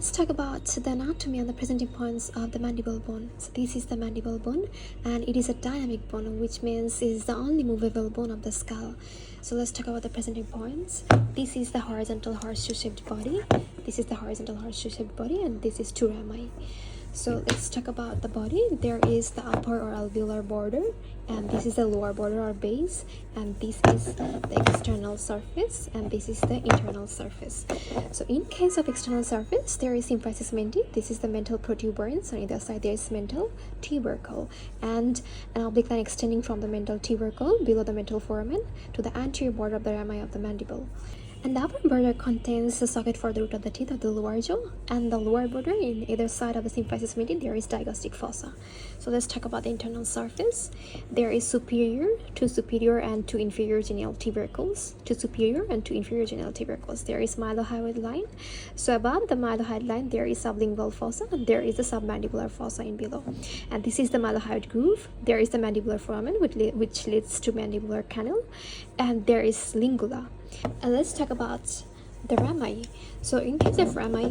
let's talk about the anatomy and the presenting points of the mandible bone. So this is the mandible bone, and it is a dynamic bone, which means it is the only movable bone of the skull. So let's talk about the presenting points. This is the horizontal horseshoe-shaped body. This is the horizontal horseshoe-shaped body, and this is two rami. So let's talk about the body. There is the upper or alveolar border, and this is the lower border or base, and this is the external surface, and this is the internal surface. So in case of external surface, there is symphysis menti. This is the mental protuberance. On either side there is mental tubercle, and an oblique line extending from the mental tubercle below the mental foramen to the anterior border of the rami of the mandible. And the upper border contains the socket for the root of the teeth of the lower jaw, and the lower border in either side of the symphysis menti there is digastric fossa. So let's talk about the internal surface. There is two superior and two inferior genital tubercles, two superior and two inferior genital tubercles. There is mylohyoid line. So above the mylohyoid line there is sublingual fossa, and there is the submandibular fossa in below. And this is the mylohyoid groove. There is the mandibular foramen which leads to mandibular canal, and there is lingula. And let's talk about the rami. So in case of rami,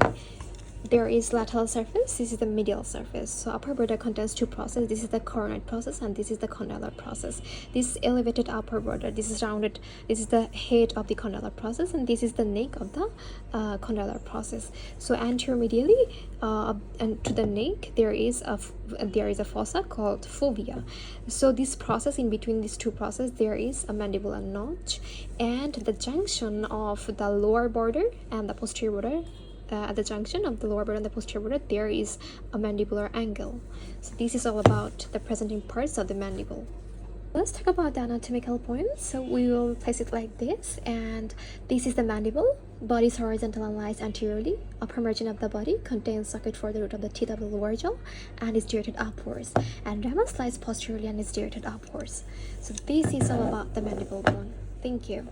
there is lateral surface. This is the medial surface. So upper border contains two processes. This is the coronoid process, and this is the condylar process. This elevated upper border, this is rounded, this is the head of the condylar process, and this is the neck of the condylar process. So anteromedially and to the neck there is a fossa called fovea. So this process, in between these two processes there is a mandibular notch, and the junction of the lower border and the posterior border, at the junction of the lower border and the posterior border there is a mandibular angle. So this is all about the presenting parts of the mandible. Let's talk about the anatomical points. So we will place it like this, and this is the mandible. Body is horizontal and lies anteriorly. Upper margin of the body contains socket for the root of the teeth of the lower jaw and is directed upwards, and ramus lies posteriorly and is directed upwards. So this is all about the mandible bone. Thank you.